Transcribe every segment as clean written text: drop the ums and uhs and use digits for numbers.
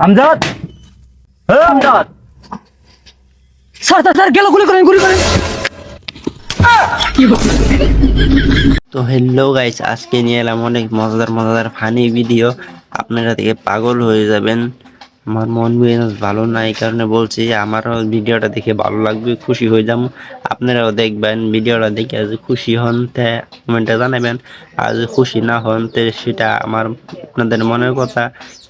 Amjad, Amjad, sir গেল, গুলি করেন। তো হ্যালো গাইস, আজকে নিয়ে এলাম অনেক মজাদার ফানি ভিডিও। আপনারা দেখে পাগল হয়ে যাবেন। আমার মন মেজাজ ভালো না, এই কারণে বলছি আমারও ভিডিওটা দেখে ভালো লাগবে, খুশি হয়ে যাবো। আপনারাও দেখবেন, ভিডিওটা দেখে যদি খুশি হন তে কমেন্টে জানাবেন, আর যদি খুশি না হন তে সেটা আপনাদের মনের কথা,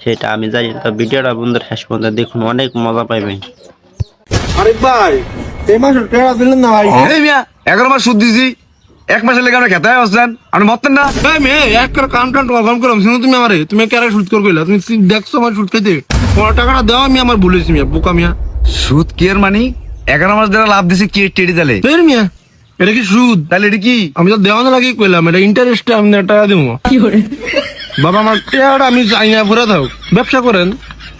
সেটা আমি জানি। তো ভিডিওটা বন্ধুরা শেষ পর্যন্ত দেখুন, অনেক মজা পাইবেন। আরে ভাই এই মাসের টেরা দিলেন না ভাই? এই মিয়া 11 মাস সুদ দিছি, 1 মাসের লেগে আমরা খেতে আসছেন, আপনি মরতেন না? ভাই মেয়ে এক করে কাম করলাম শুনো তুমি আমারে, তুমি কেন শুট করে কইলা? তুমি দেখছো আমার শুট খাইতে? তোমার টাকাটা দাও, আমি আমার ভুলেছি মিয়া, বোকা মিয়া। সুদ কি এর মানি? 11 মাস ধরে লাভ দিছি, কি টেডি দিলে? ফের মিয়া এটা কি সুদ? তাহলে এটা কি? আমি তো দেওয়ানো লাগে কইলাম, এটা ইন্টারেস্ট আমি টাকা দিব। বাবা আমার টেরাটা আমি চাই না, ঘুরে থাক, ব্যবসা করেন।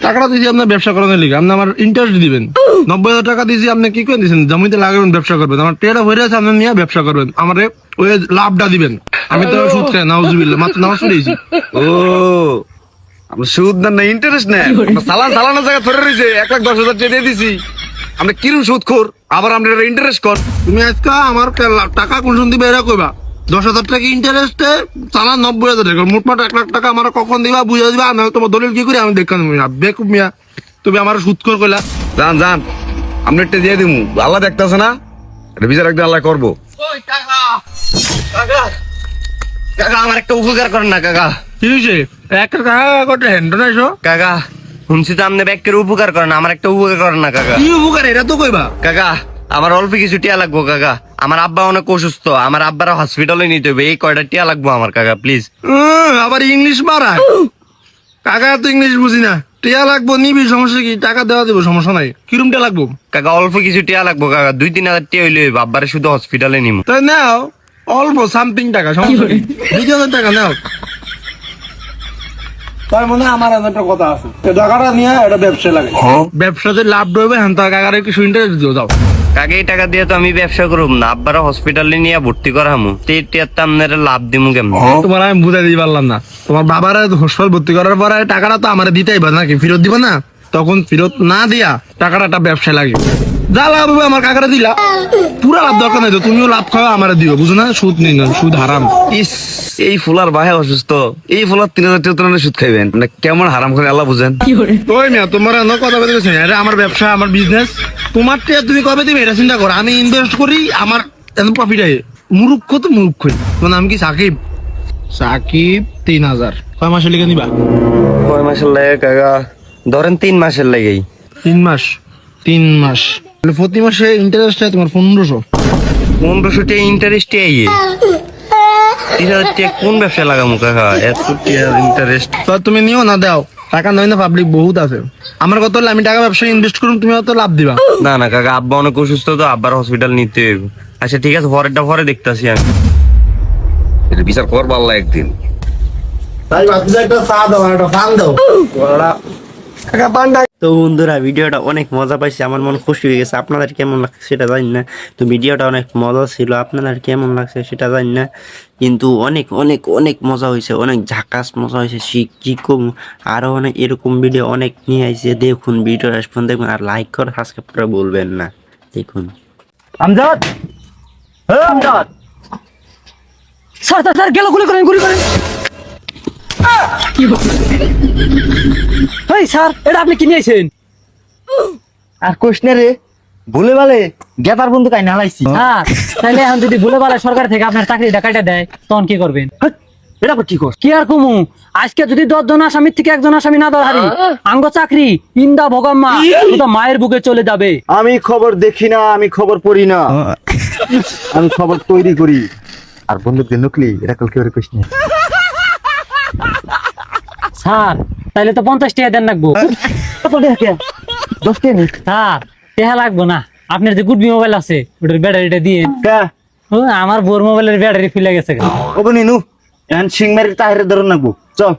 টাকাটা দিয়েছি আপনার ব্যবসা করানোর লিগে, আপনি আমার ইন্টারেস্ট দিবেন। 90,000 টাকা দিয়েছি, আপনি কি করে দিয়েছেন? জমিতে লাগাবেন, ব্যবসা করবেন। আমার টেরাটা ভরে আছে, আপনি নিয়ে ব্যবসা করবেন, আমার ওই লাভটা দিবেন। আমি তো সুদ খাই, নাউজুবিল্লাহ, মাত্র নামাজ পড়েছি। ও আমরা সুদ দেন না, ইন্টারেস্ট নেন? আমরা চালানোর জায়গা ধরে রয়েছে, 1,10,000 টেডি দিছি, আমরা কিরম সুদ খোর, আবার আমরা ইন্টারেস্ট কর। তুমি আজকে আমার টাকা কোন দিবে এরা কইবা? 10,000 টাকা ইন্টারেস্টে চালা 90,000 টাকা, মোটমাট 1,00,000 টাকা আমার কখন দিবা বুঝে দিবা। আমি তোমার দলিল কি করি আমি দেখান বেকুব মিয়া, তুমি আমার সুদ কর কইলা। যান আপনি একটা দিয়ে দিমু, আল্লাহ দেখতেছে না? এটা বিচার একদিন আল্লাহ করবো। কাকা আমার একটা উপকার করেন না কাকা। কি হয়েছে? এক টাকা করতে হ্যান্ড নাইছো? কাকা শুনছি তো আপনি ব্যাংকের উপকার করেন, আমার একটা উপকার করেন না কাকা। কি উপকার এটা তো কইবা? কাকা আমার অল্প কিছু টিয়া লাগবো কাকা, আমার আব্বা অনেক অসুস্থ, আমার আব্বার হসপিটালে নিতে হবে, এই কয়টা টিয়া লাগবো আমার কাকা প্লিজ। আবার ইংলিশ মারা? কাকা তো ইংলিশ বুঝি না। টিয়া লাগবো, নিবি, সমস্যা কি? টাকা দেওয়া দেবো, সমস্যা নাই। কিরম টিয়া লাগবো? কাকা অল্প কিছু টিয়া লাগবো কাকা, 2-3 হাজার টিয়া হইলে আব্বারে শুধু হসপিটালে নিমু। তাই নাও অল্প সামথিং টাকা, সমস্যা কি? 2,000 টাকা নাও। তার মনে আমার একটা কথা আছে, টাকাটা নিয়ে এটা ব্যবসা লাগে, ব্যবসাতে লাভ দেবে। হ্যাঁ তার কাকারে কিছু ইন্টারেস্ট দিও দাও। কাকে এই টাকা দিয়ে তো আমি ব্যবসা করব না, আব্বারা হসপিটালে নিয়ে ভর্তি করামু, এই টিয়ার তো আপনারা লাভ দিমু কেমন? তোমার আমি বুঝাই দিতে পারলাম না। তোমার বাবার হাসপাতাল ভর্তি করার পরে টাকাটা তো আমার দিতেই পারে নাকি, ফেরত দিবা না? তখন ফেরত না দিয়া টাকাটা একটা ব্যবসা লাগে, যা লাভ হবে আমার কাকারা দিলা, পুরা লাভ দরকার নাই তো, তুমিও লাভ খাওয়া আমার দিও, বুঝো না? সুদ নিন, সুদ হারাম। ইস, এই ফুলার ভাই অসুস্থ, এই ফুলার 3,000 টাকা সুদ খাইবেন, মানে কেমন হারাম করে আল্লাহ বুঝেন। ওই মিয়া তোমার এমন কথা বলতেছি, এটা আমার ব্যবসা, আমার বিজনেস। তোমার টিয়া তুমি কবে দিবে এটা চিন্তা করো, আমি ইনভেস্ট করি, আমার প্রফিট হয়। মূর্খ তো মূর্খই। তোমার নাম কি? সাকিব। 3,000 কয় মাসের লিখে নিবা? কয় মাসের লাগে কাকা? ধরেন 3 মাসের লাগেই। 3 মাস? 3 মাস প্রতি মাসে ইন্টারেস্ট হয় তোমার 1,500। 1500 টাকা ইন্টারেস্ট আইয়ে 3,000 টাকা কোন ব্যবসা লাগামু কাকা? এত টাকা ইন্টারেস্ট। তো তুমি নিও না, দাও টাকা, নয় না পাবলিক বহুত আছে। আমার কথা হলে আমি টাকা ব্যবসায় ইনভেস্ট করুন, তুমি হয়তো লাভ দিবা। না কাকা, আব্বা অনেক অসুস্থ তো, আব্বার হসপিটাল নিতে হইব। আচ্ছা ঠিক আছে, পরে দেখতাছি আমি। এটা বিচার করবো আল্লাহ একদিন। তাই বাচ্চা একটা চা দাও, একটা ফান দাও। তো বন্ধুরা ভিডিওটা অনেক মজা পাইছি, আমার মন খুশি হয়ে গেছে। আপনাদের কেমন লাগছে সেটা জানি না, তো ভিডিওটা অনেক মজা ছিল, আপনাদের কেমন লাগছে সেটা জানি না, কিন্তু অনেক অনেক অনেক মজা হয়েছে, অনেক ঝাকাস মজা হয়েছে। কি কম, আরো অনেক এরকম ভিডিও অনেক নিয়ে আসছে। দেখুন ভিডিওটা আসবেন, দেখুন, আর লাইক করে সাবস্ক্রাইব করে বলবেন না। দেখুন আমজাদ, আমজাদ, স্যার গেল, গুলি করেন। এই স্যার, এটা আপনি কি নিয়েছেন? আর কোশনে রে ভুলে বালে গেতার বন্ধু কাই নালাইছি। হ্যাঁ, তাহলে এখন যদি ভুলে বলে সরকার থেকে আপনার চাকরিটা কাটা দেয়, তখন কি করবেন? এটা কি কর? কি আর কমু, আজকে যদি 10 জন আসামির থেকে 1 জন আসামি না ধরা হারি, আঙ্গ চাকরি ইন্দা ভগম্মা তো মায়ের বুকে চলে যাবে। আমি খবর দেখি না, আমি খবর পড়ি না, আমি খবর তৈরি করি। আর বন্ধু দিয়ে নকলি এটা কালকে ওরে কোশনে। স্যার তাইলে তো 50 টাকা দেন লাগবো। 10 টাকা নে। স্যার টাকা লাগবো না, আপনার যে গুডবি মোবাইল আছে ওটার ব্যাটারিটা দিয়ে। আমার বোর মোবাইলের ব্যাটারি ফুলে গেছে। ওগো নিনু এখন সিংমারির তাহেরে ধরন নাগবো, চল।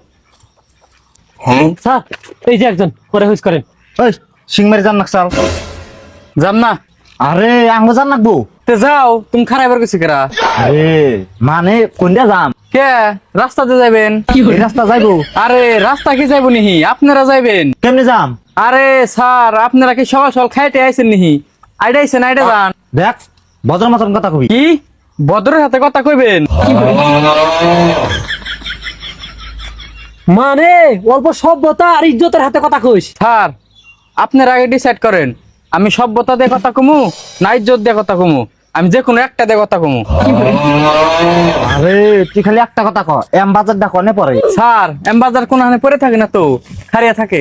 স্যার এই যে একজন পরে হুইস করেন। ওই সিংমারি জান নাক চাল যাম না। আরে আঙ্গ জান নাগবো। তে যাও, তুমি খারাপ আর কিছু করা। আরে মানে কোনটা যাম? কে রাস্তাতে যাবেন? এই রাস্তা যাইবো আরে রাস্তা কি যাইব নিহি, আপনারা যাইবেন। কেমনে যাম? আরে স্যার, আপনারা কি সকাল সকাল খাইতে আইছেন নিহি? আইডা আইছেন, আইডা যান। দেখ বদর মতন কথা কবি। কি ভদ্রের হাতে কথা কইবেন? মানে অল্প সভ্যতা আর ইজ্জতের হাতে কথা কইস। স্যার, আপনারা আগে ডিসাইড করেন, আমি সভ্যতা দিয়ে কথা কমু না ইজ্জত দিয়ে কথা কমু? আমি যে কোনো একটা দিয়ে কথা কমু। আরে তুই খালি একটা কথা ক, এম বাজারটা কনে পড়ে? স্যার, এমবাজার কোনখানে পড়ে থাকে না তো, খারিয়া থাকে।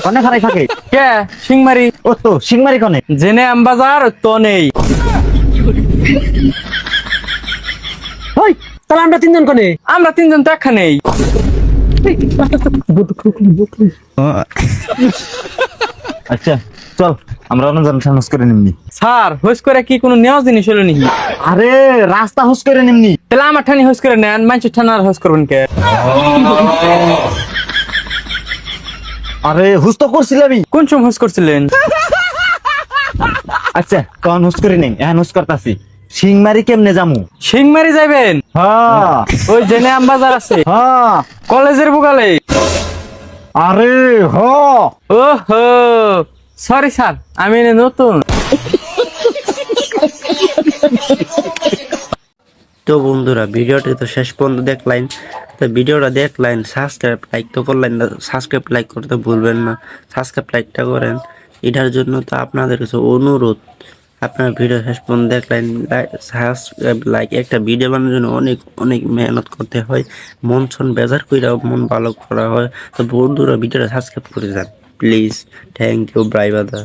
কনে খারাই থাকে? কে সিংমারি? ও তো সিংমারি কনে। জেনে এমবাজার তো নেই। ওই তাহলে আমরা তিনজন কনে? আমরা তিনজন তো একখানেই। আচ্ছা চল আমরা অন্যজন সাহস করে নিমনি। স্যার, হোস করে কি কোনো নেওয়া জিনিস হলো নিহি? আরে রাস্তা হুস করে নিমনি। তাহলে আমার ঠানি হোস করে নেন, মানুষের ঠানার হোস করবেন কে? আরে হুস তো করছিলামই। কোন সময় হোস করছিলেন? আচ্ছা তখন হুস করে নেই, এখন হুস করতাছি। সিংমারি কেমনে যামু? সিংমারি যাইবেন? হ্যাঁ ওই জেনে আমবাজার আছে হ্যাঁ। কলেজের বুকালে। আরে হ ওহো, সরি স্যার, আমি এনে নতুন। তো বন্ধুরা, ভিডিওটি তো শেষ পর্যন্ত দেখলেন। তো ভিডিওটা দেখলেন, সাবস্ক্রাইব লাইক তো করলেন না, সাবস্ক্রাইব লাইক করতে ভুলবেন না। সাবস্ক্রাইব লাইকটা করেন, এটার জন্য তো আপনাদের কাছে অনুরোধ। আপনার ভিডিও শেষ পর্যন্ত দেখলেন, সাবস্ক্রাইব লাইক। একটা ভিডিও বানানোর জন্য অনেক অনেক মেহনত করতে হয়, মন ছন বেজার কইরা মন ভালো করা হয়। তো বন্ধুরা ভিডিওটা সাবস্ক্রাইব করে যান প্লিজ। থ্যাংক ইউ, বাই বাদা।